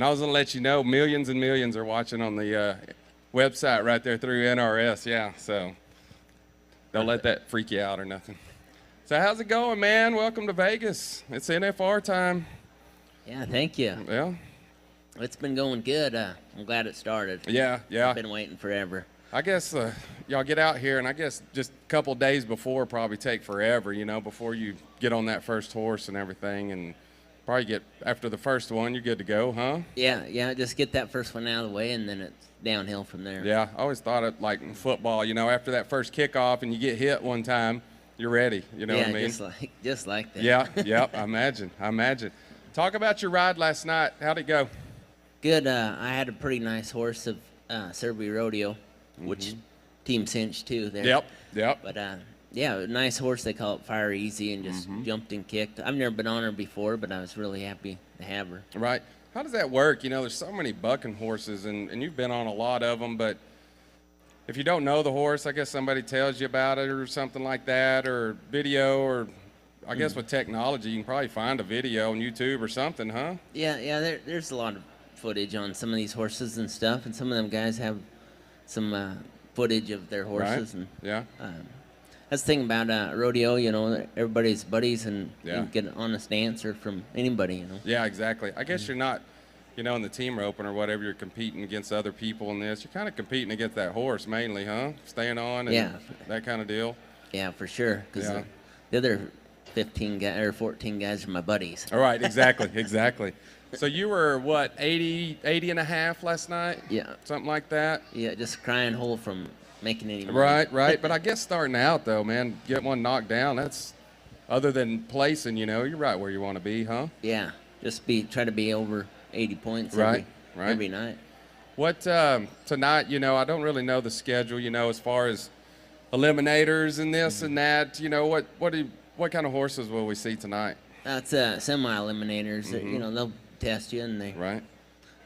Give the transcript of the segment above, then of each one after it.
And I was going to let you know, millions and millions are watching on the website right there through NRS. Yeah, so don't let that freak you out or nothing. So how's it going, man? Welcome to Vegas. It's NFR time. Yeah, thank you. Yeah. It's been going good. I'm glad it started. Yeah. I've been waiting forever. I guess y'all get out here, and I guess just a couple days before probably take forever, before you get on that first horse and everything, and probably get after the first one, you're good to go, huh? Yeah, just get that first one out of the way, and then it's downhill from there. Yeah, I always thought it like in football, after that first kickoff and you get hit one time, you're ready, what I mean? Just like that. Yeah, I imagine. Talk about your ride last night. How'd it go? Good. I had a pretty nice horse of Survey Rodeo, which Team Cinch too there. Yep. But yeah, a nice horse. They call it Fire Easy, and just jumped and kicked. I've never been on her before, but I was really happy to have her. Right. How does that work? There's so many bucking horses, and you've been on a lot of them, but if you don't know the horse, I guess somebody tells you about it or something like that, or video, or I guess with technology, you can probably find a video on YouTube or something, huh? Yeah. There's a lot of footage on some of these horses and stuff, and some of them guys have some footage of their horses. Right. And yeah. That's the thing about rodeo, everybody's buddies, and you Yeah. can get an honest answer from anybody, Yeah, exactly. I guess you're not, in the team roping or whatever, you're competing against other people in this. You're kind of competing against that horse mainly, huh? Staying on and that kind of deal. Yeah, for sure. Because the other 15 guys or 14 guys are my buddies. All right, exactly. So you were, what, 80 and a half last night? Yeah. Something like that? Yeah, just crying whole from making any money. Right. But I guess starting out, though, man, get one knocked down, that's, other than placing, you're right where you want to be, huh? Yeah, just try to be over 80 points right. every night. What, tonight, I don't really know the schedule, as far as eliminators and this and that, what kind of horses will we see tonight? That's semi-eliminators. They'll test you, and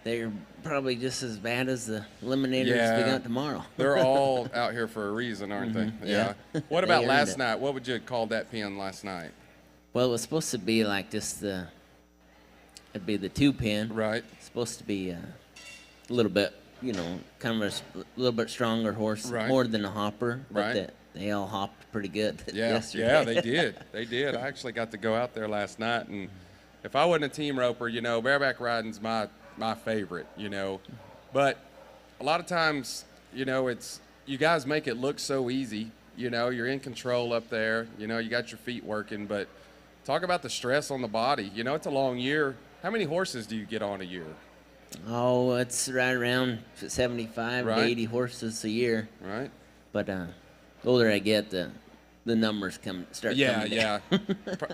they're probably just as bad as the eliminators we got tomorrow. They're all out here for a reason, aren't they? Yeah. What about last night? What would you call that pen last night? Well, it was supposed to be like just it'd be the 2-pin. Right. It's supposed to be a little bit, kind of a little bit stronger horse, more than a hopper. But they all hopped pretty good yesterday. Yeah, they did. I actually got to go out there last night, and if I wasn't a team roper, bareback riding's my favorite, But a lot of times, it's you guys make it look so easy. You're in control up there. You got your feet working, but talk about the stress on the body. It's a long year. How many horses do you get on a year? Oh, it's right around 75 to 80 horses a year. Right. But the older I get, the numbers start coming down.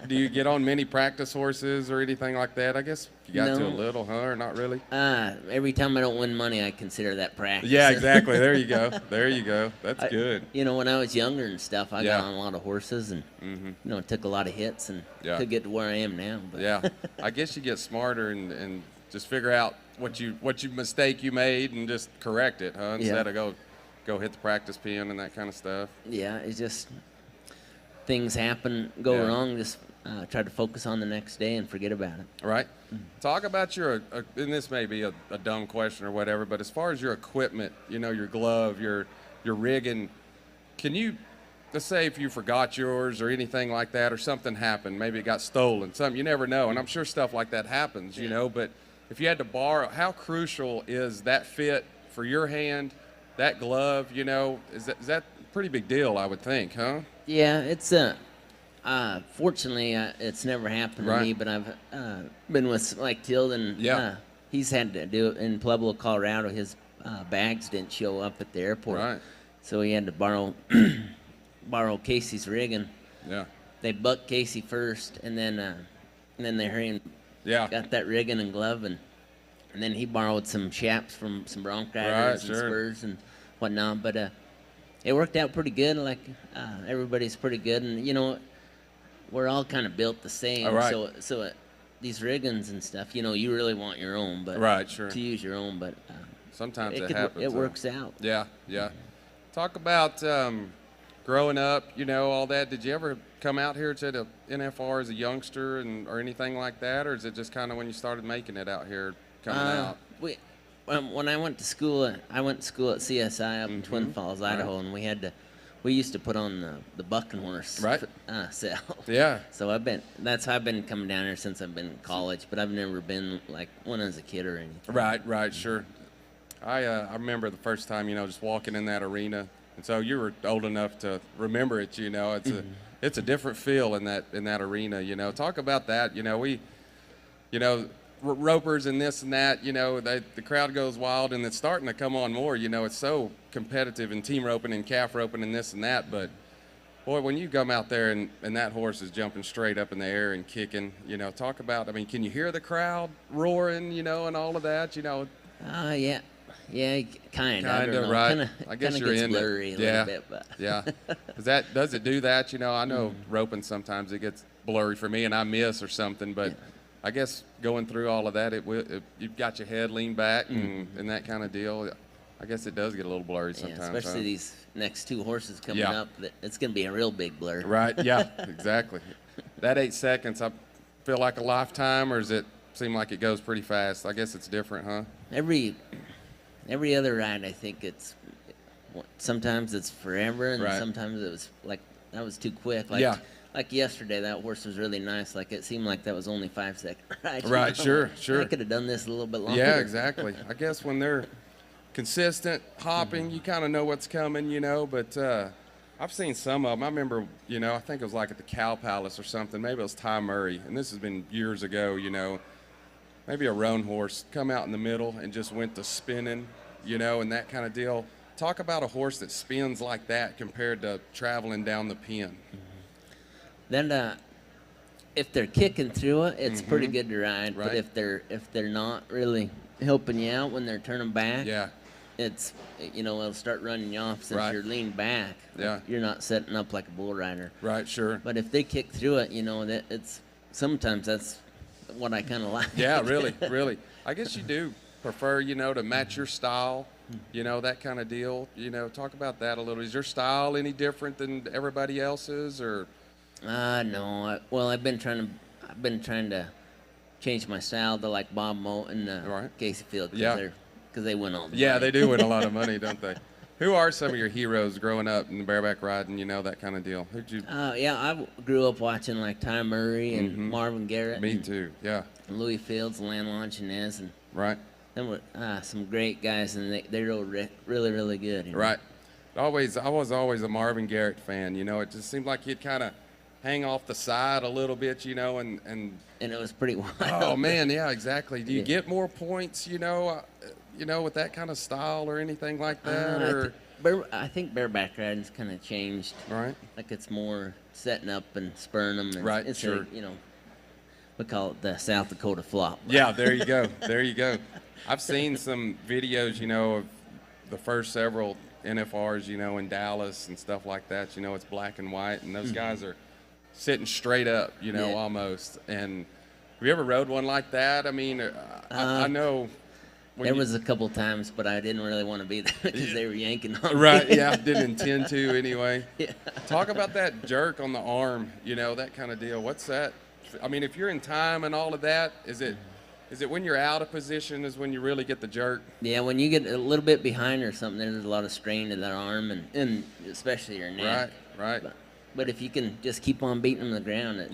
Do you get on many practice horses or anything like that? I guess you got to a little, huh, or not really? Every time I don't win money, I consider that practice. Yeah, exactly. There you go. That's good. When I was younger and stuff, I got on a lot of horses and took a lot of hits and could get to where I am now. But. Yeah, I guess you get smarter and just figure out what mistake you made and just correct it, huh? Instead of go hit the practice pin and that kind of stuff. Yeah, it's just things happen, go wrong. Just try to focus on the next day and forget about it. Right. Talk about and this may be a dumb question or whatever, but as far as your equipment, your glove, your rigging, can you, let's say if you forgot yours or anything like that, or something happened, maybe it got stolen, something, you never know, and I'm sure stuff like that happens, but if you had to borrow, how crucial is that fit for your hand, that glove, is that a pretty big deal, I would think, huh? Yeah, it's fortunately it's never happened to me, but I've been with like Tilden. He's had to do it in Pueblo, Colorado. His bags didn't show up at the airport, so he had to borrow Casey's rigging. Yeah, they bucked Casey first, and then they hurried and got that rigging and glove, and then he borrowed some chaps from some bronc riders and spurs and whatnot. But it worked out pretty good. Like everybody's pretty good, and we're all kind of built the same. So these riggings and stuff, you really want your own, but to use your own, but sometimes it happens. It works out. Yeah. Talk about growing up, all that. Did you ever come out here to the NFR as a youngster or anything like that, or is it just kind of when you started making it out here? coming out? When I went to school at CSI up in Twin Falls, Idaho, and we used to put on the bucking horse sale. Yeah. So that's how I've been coming down here since I've been in college, but I've never been like when I was a kid or anything. Right, sure. I remember the first time, just walking in that arena, and so you were old enough to remember it. It's a different feel in that arena. Talk about that. Ropers and this and that, the crowd goes wild, and it's starting to come on more. It's so competitive in team roping and calf roping and this and that. But, boy, when you come out there and that horse is jumping straight up in the air and kicking, talk about, can you hear the crowd roaring, and all of that, Yeah. Yeah, kind of, right. I guess you're gets in blurry it. A little bit, but. Yeah. Does it do that? I know roping sometimes it gets blurry for me and I miss or something, but I guess going through all of that, you've got your head leaned back and that kind of deal. I guess it does get a little blurry sometimes. Yeah, especially these next two horses coming up. It's going to be a real big blur. Right, yeah, exactly. That 8 seconds, I feel like a lifetime, or does it seem like it goes pretty fast? I guess it's different, huh? Every other ride, I think sometimes it's forever, and sometimes it was like, that was too quick. Like yesterday, that horse was really nice. Like, it seemed like that was only 5 second ride. Right, sure. I could have done this a little bit longer. Yeah, exactly. I guess when they're consistent hopping, you kind of know what's coming, but I've seen some of them. I remember, I think it was like at the Cow Palace or something. Maybe it was Ty Murray, and this has been years ago, maybe a roan horse come out in the middle and just went to spinning, and that kind of deal. Talk about a horse that spins like that compared to traveling down the pin. Then if they're kicking through it, it's pretty good to ride. Right. But if they're not really helping you out when they're turning back, it's it'll start running you off since you're leaned back. Yeah. You're not setting up like a bull rider. Right, sure. But if they kick through it, that sometimes that's what I kind of like. Yeah, really. I guess you do prefer, to match your style, that kind of deal. Talk about that a little. Is your style any different than everybody else's, or? No. I've been trying to change my style to like Bob Moat and Casey Field. Because they win all the money. Yeah, they do win a lot of money, don't they? Who are some of your heroes growing up in the bareback riding, that kind of deal? Who'd you? I grew up watching like Ty Murray and Marvin Garrett. Me too, yeah. And Louis Fields, Lan Lanchinez, and them were some great guys, and they rode really, really good. Right. I was always a Marvin Garrett fan. It just seemed like he'd kind of hang off the side a little bit, and it was pretty wild. Oh man, yeah, exactly. Do you get more points, with that kind of style or anything like that? I think bareback riding's kind of changed. Right. Like it's more setting up and spurring them. And right. It's sure. We call it the South Dakota flop. Yeah. There you go. I've seen some videos, of the first several NFRs, in Dallas and stuff like that. It's black and white, and those guys are sitting straight up, almost. And have you ever rode one like that? I know. There was a couple times, but I didn't really want to be there because they were yanking on me. Right, yeah, didn't intend to anyway. Yeah. Talk about that jerk on the arm, that kind of deal. What's that? If you're in time and all of that, is it when you're out of position is when you really get the jerk? Yeah, when you get a little bit behind or something, there's a lot of strain to that arm and especially your neck. Right. But if you can just keep on beating them to the ground, it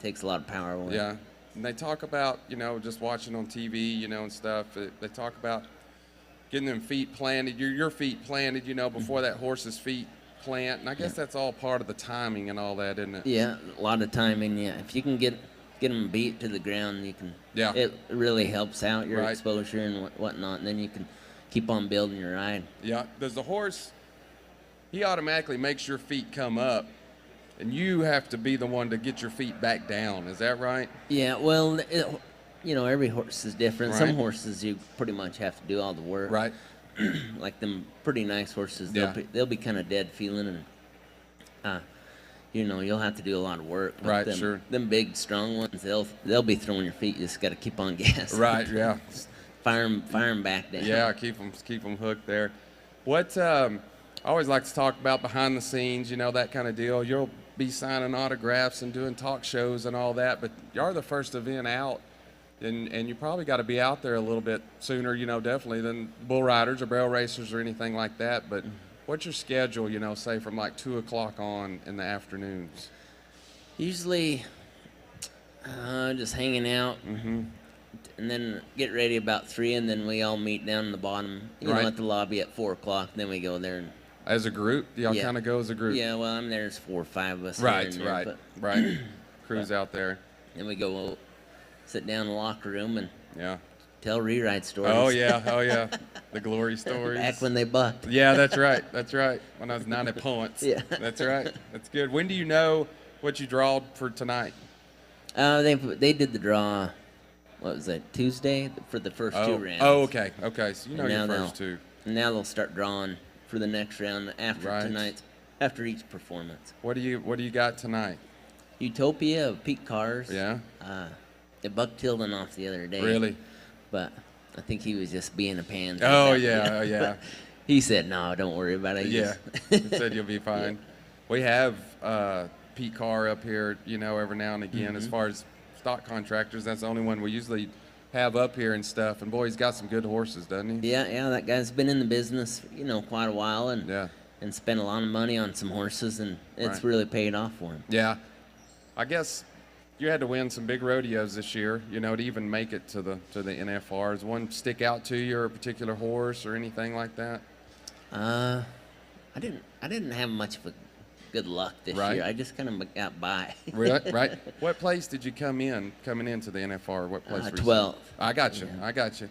takes a lot of power away. Yeah. And they talk about, just watching on TV, and stuff. They talk about getting them feet planted, your feet planted, before that horse's feet plant. And I guess that's all part of the timing and all that, isn't it? Yeah, a lot of timing, yeah. If you can get them beat to the ground, you can. Yeah. It really helps out your exposure and whatnot, and then you can keep on building your ride. Yeah. Does the horse, he automatically makes your feet come up, and you have to be the one to get your feet back down. Is that right? Yeah, well, every horse is different. Right. Some horses you pretty much have to do all the work. Right. Like them pretty nice horses, they'll be kind of dead feeling, and you'll have to do a lot of work. But right, sure. Them big, strong ones, they'll be throwing your feet. You just got to keep on gas. Right, yeah. Fire them back down. Yeah, keep them hooked there. What I always like to talk about behind the scenes, that kind of deal. You'll be signing autographs and doing talk shows and all that, but you're the first event out and you probably got to be out there a little bit sooner, definitely than bull riders or barrel racers or anything like that. But what's your schedule, say from like 2 o'clock on in the afternoons? Usually, just hanging out, and then get ready about 3, and then we all meet down in the bottom, at the lobby at 4 o'clock. Then we go there. And, as a group? Y'all kind of go as a group? Yeah, well, there's 4 or 5 of us. Right, there, right. Cruise out there. Then we go sit down in the locker room and tell rewrite stories. Oh, yeah. The glory stories. Back when they bucked. Yeah, that's right. When I was 90 points. Yeah. That's right. That's good. When do you know what you drawed for tonight? They did the draw, what was that, Tuesday for the first 2 rounds. Oh, okay. So you know your first 2. And now they'll start drawing for the next round after tonight's, after each performance. What do you got tonight? Utopia of Pete Cars. Yeah. They bucked Tilden off the other day. Really? But I think he was just being a pansy. Oh, yeah. He said, "No, don't worry about it." He said you'll be fine. We have Pete Carr up here, every now and again. As far as stock contractors, that's the only one we usually have up here and stuff. And boy, he's got some good horses, doesn't he? Yeah. That guy's been in the business, quite a while, and spent a lot of money on some horses, and it's really paid off for him. Yeah, I guess you had to win some big rodeos this year, to even make it to the NFR. Does one stick out to you, or a particular horse, or anything like that? I didn't have much of a good luck this year. I just kind of got by. Right. What place did you coming into the NFR? What place? 12th. I got you.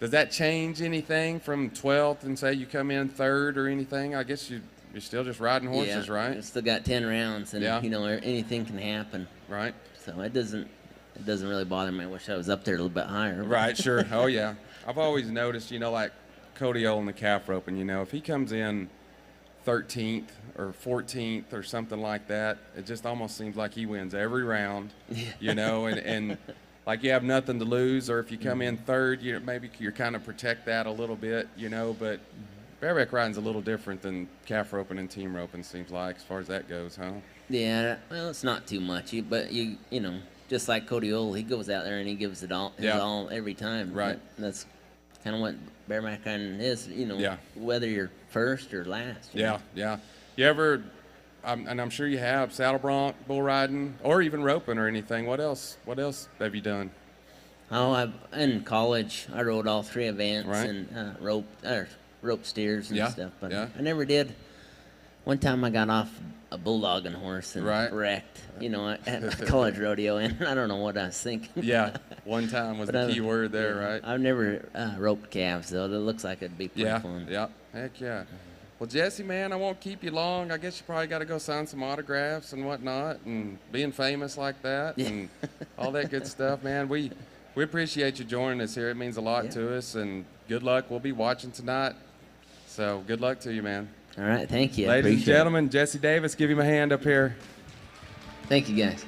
Does that change anything from 12th and say you come in 3rd or anything? I guess you're still just riding horses, right? Still got 10 rounds, and anything can happen. Right. So it doesn't really bother me. I wish I was up there a little bit higher. Right. Sure. Oh yeah. I've always noticed, like Cody Ole in the calf roping. If he comes in 13th or 14th or something like that, it just almost seems like he wins every round. And like you have nothing to lose, or if you come in 3rd, maybe you're kind of protect that a little bit, but bareback riding's a little different than calf roping and team roping, seems like, as far as that goes, huh? Yeah, well, it's not too much, but just like Cody Ole, he goes out there and he gives it all, all every time. Right. That's kind of what bareback riding is, whether you're first or last. Yeah. You ever, and I'm sure you have, saddle bronc, bull riding, or even roping or anything. What else have you done? Oh, in college, I rode all 3 events and rope steers and stuff, but I never did. One time I got off a bulldogging horse and wrecked, at a college rodeo, and I don't know what I was thinking. Yeah, one time was the key word there, right? I've never roped calves, though. It looks like it'd be pretty fun. Yeah, heck yeah. Well, Jesse, man, I won't keep you long. I guess you probably got to go sign some autographs and whatnot, and being famous like that and all that good stuff, man. We appreciate you joining us here. It means a lot to us, and good luck. We'll be watching tonight, so good luck to you, man. All right, thank you. Ladies and gentlemen, Jessy Davis, give him a hand up here. Thank you, guys.